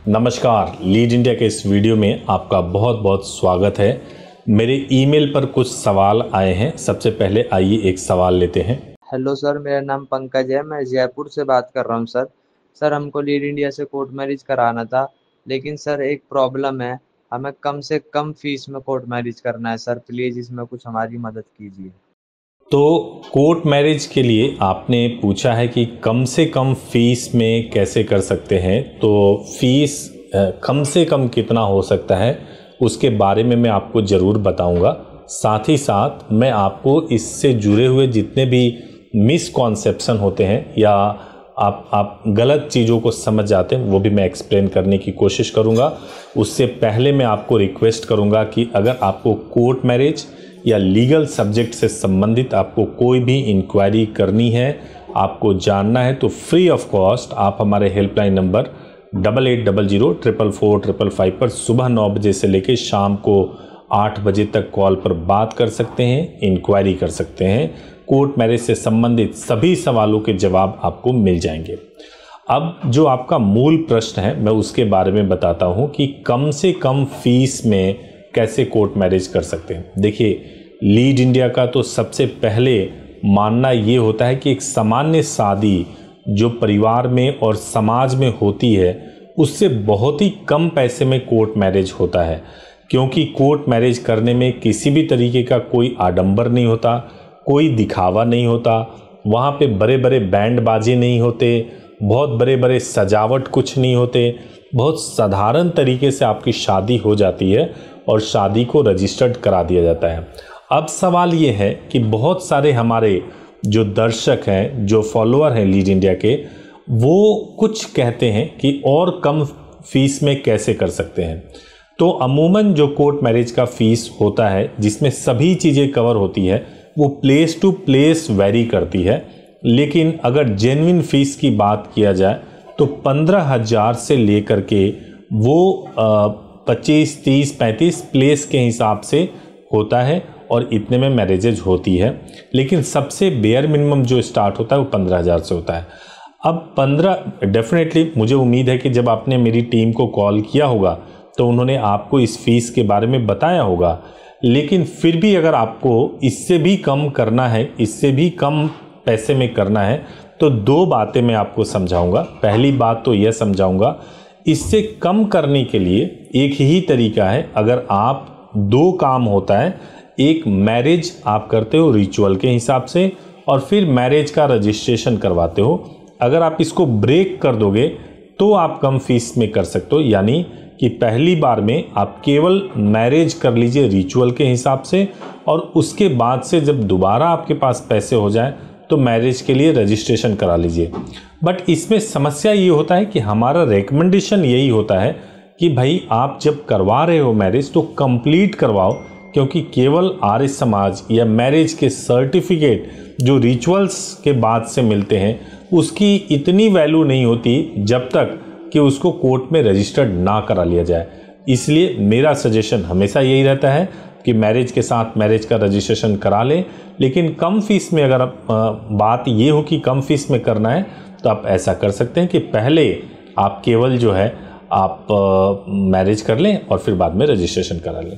नमस्कार, lead India के इस वीडियो में आपका बहुत बहुत स्वागत है। मेरे ईमेल पर कुछ सवाल आए हैं। सबसे पहले आइए एक सवाल लेते हैं। हेलो सर, मेरा नाम पंकज है। मैं जयपुर से बात कर रहा हूँ सर। सर, हमको लीड इंडिया से कोर्ट मैरिज कराना था, लेकिन सर एक प्रॉब्लम है। हमें कम से कम फीस में कोर्ट मैरिज करना है सर। प्लीज़ इसमें कुछ हमारी मदद कीजिए। तो कोर्ट मैरिज के लिए आपने पूछा है कि कम से कम फीस में कैसे कर सकते हैं। तो फीस कम से कम कितना हो सकता है उसके बारे में मैं आपको ज़रूर बताऊंगा। साथ ही साथ मैं आपको इससे जुड़े हुए जितने भी मिसकॉन्सेप्शन होते हैं या आप गलत चीज़ों को समझ जाते हैं वो भी मैं एक्सप्लेन करने की कोशिश करूंगा। उससे पहले मैं आपको रिक्वेस्ट करूंगा कि अगर आपको कोर्ट मैरिज या लीगल सब्जेक्ट से संबंधित आपको कोई भी इंक्वायरी करनी है, आपको जानना है, तो फ्री ऑफ कॉस्ट आप हमारे हेल्पलाइन नंबर 8800444555 पर सुबह 9 बजे से लेकर शाम को 8 बजे तक कॉल पर बात कर सकते हैं, इंक्वायरी कर सकते हैं। कोर्ट मैरिज से संबंधित सभी सवालों के जवाब आपको मिल जाएंगे। अब जो आपका मूल प्रश्न है मैं उसके बारे में बताता हूं कि कम से कम फीस में कैसे कोर्ट मैरिज कर सकते हैं। देखिए, लीड इंडिया का तो सबसे पहले मानना ये होता है कि एक सामान्य शादी जो परिवार में और समाज में होती है उससे बहुत ही कम पैसे में कोर्ट मैरिज होता है, क्योंकि कोर्ट मैरिज करने में किसी भी तरीके का कोई आडंबर नहीं होता, कोई दिखावा नहीं होता, वहाँ पे बड़े बड़े बैंड बाजे नहीं होते, बहुत बड़े बड़े सजावट कुछ नहीं होते। बहुत साधारण तरीके से आपकी शादी हो जाती है और शादी को रजिस्टर्ड करा दिया जाता है। अब सवाल ये है कि बहुत सारे हमारे जो दर्शक हैं, जो फॉलोअर हैं लीड इंडिया के, वो कुछ कहते हैं कि और कम फीस में कैसे कर सकते हैं। तो अमूमन जो कोर्ट मैरिज का फीस होता है जिसमें सभी चीज़ें कवर होती है वो प्लेस टू प्लेस वेरी करती है, लेकिन अगर जेन्युइन फीस की बात किया जाए तो 15,000 से लेकर के वो 25, 30, 35 प्लेस के हिसाब से होता है और इतने में मैरिजेज होती है। लेकिन सबसे बेयर मिनिमम जो स्टार्ट होता है वो 15,000 से होता है। अब 15 डेफिनेटली मुझे उम्मीद है कि जब आपने मेरी टीम को कॉल किया होगा तो उन्होंने आपको इस फीस के बारे में बताया होगा, लेकिन फिर भी अगर आपको इससे भी कम करना है, इससे भी कम पैसे में करना है, तो दो बातें मैं आपको समझाऊंगा। पहली बात तो यह समझाऊंगा, इससे कम करने के लिए एक ही तरीका है। अगर आप दो काम होता है, एक मैरिज आप करते हो रिचुअल के हिसाब से और फिर मैरिज का रजिस्ट्रेशन करवाते हो। अगर आप इसको ब्रेक कर दोगे तो आप कम फीस में कर सकते हो, यानी कि पहली बार में आप केवल मैरिज कर लीजिए रिचुअल के हिसाब से और उसके बाद से जब दोबारा आपके पास पैसे हो जाए तो मैरिज के लिए रजिस्ट्रेशन करा लीजिए। बट इसमें समस्या ये होता है कि हमारा रेकमेंडेशन यही होता है कि भाई आप जब करवा रहे हो मैरिज तो कंप्लीट करवाओ, क्योंकि केवल आर्य समाज या मैरिज के सर्टिफिकेट जो रिचुअल्स के बाद से मिलते हैं उसकी इतनी वैल्यू नहीं होती जब तक कि उसको कोर्ट में रजिस्टर्ड ना करा लिया जाए। इसलिए मेरा सजेशन हमेशा यही रहता है कि मैरिज के साथ मैरिज का रजिस्ट्रेशन करा लें, लेकिन कम फीस में अगर बात ये हो कि कम फीस में करना है तो आप ऐसा कर सकते हैं कि पहले आप केवल जो है आप मैरिज कर लें और फिर बाद में रजिस्ट्रेशन करा लें।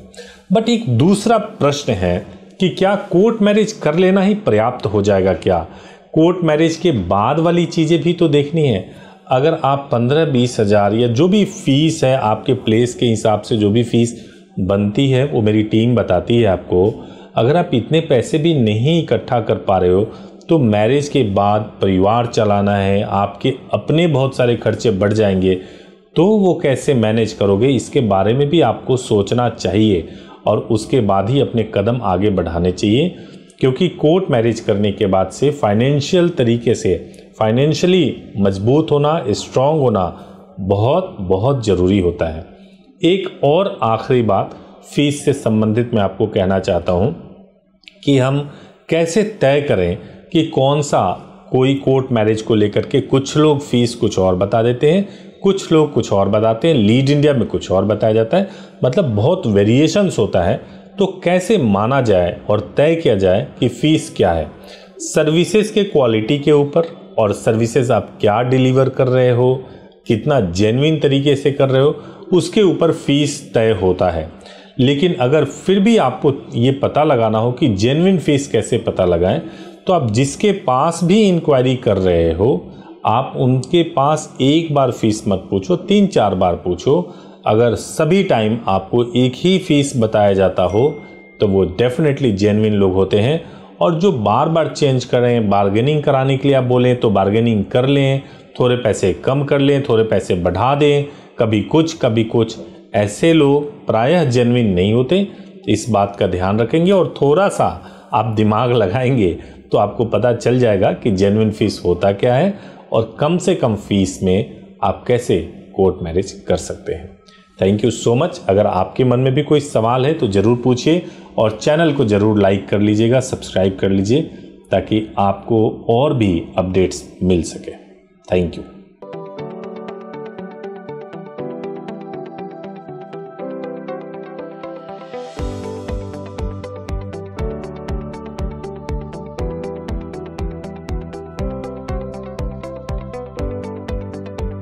बट एक दूसरा प्रश्न है कि क्या कोर्ट मैरिज कर लेना ही पर्याप्त हो जाएगा? क्या कोर्ट मैरिज के बाद वाली चीज़ें भी तो देखनी है। अगर आप 15-20 हज़ार या जो भी फीस है आपके प्लेस के हिसाब से जो भी फीस बनती है वो मेरी टीम बताती है आपको, अगर आप इतने पैसे भी नहीं इकट्ठा कर पा रहे हो तो मैरिज के बाद परिवार चलाना है, आपके अपने बहुत सारे खर्चे बढ़ जाएंगे, तो वो कैसे मैनेज करोगे, इसके बारे में भी आपको सोचना चाहिए और उसके बाद ही अपने कदम आगे बढ़ाने चाहिए। क्योंकि कोर्ट मैरिज करने के बाद से फाइनेंशियल तरीके से फाइनेंशियली मजबूत होना, स्ट्रांग होना बहुत बहुत ज़रूरी होता है। एक और आखिरी बात फीस से संबंधित मैं आपको कहना चाहता हूँ कि हम कैसे तय करें कि कौन सा कोई कोर्ट मैरिज को लेकर के कुछ लोग फीस कुछ और बता देते हैं, कुछ लोग कुछ और बताते हैं, लीड इंडिया में कुछ और बताया जाता है, मतलब बहुत वेरिएशंस होता है। तो कैसे माना जाए और तय किया जाए कि फ़ीस क्या है? सर्विसेज के क्वालिटी के ऊपर और सर्विसेज आप क्या डिलीवर कर रहे हो, कितना जेन्युइन तरीके से कर रहे हो, उसके ऊपर फीस तय होता है। लेकिन अगर फिर भी आपको ये पता लगाना हो कि जेन्युइन फीस कैसे पता लगाएं, तो आप जिसके पास भी इंक्वायरी कर रहे हो, आप उनके पास एक बार फीस मत पूछो, 3-4 बार पूछो। अगर सभी टाइम आपको एक ही फीस बताया जाता हो तो वो डेफिनेटली जेन्युइन लोग होते हैं। और जो बार बार चेंज कर रहे हैं, बार्गेनिंग कराने के लिए आप बोलें तो बार्गेनिंग कर लें, थोड़े पैसे कम कर लें, थोड़े पैसे बढ़ा दें, कभी कुछ, ऐसे लोग प्रायः जेन्युइन नहीं होते। इस बात का ध्यान रखेंगे और थोड़ा सा आप दिमाग लगाएंगे तो आपको पता चल जाएगा कि जेन्युइन फीस होता क्या है और कम से कम फीस में आप कैसे कोर्ट मैरिज कर सकते हैं। Thank you so much. अगर आपके मन में भी कोई सवाल है तो ज़रूर पूछिए और चैनल को ज़रूर लाइक कर लीजिएगा, सब्सक्राइब कर लीजिए ताकि आपको और भी अपडेट्स मिल सके। Thank you.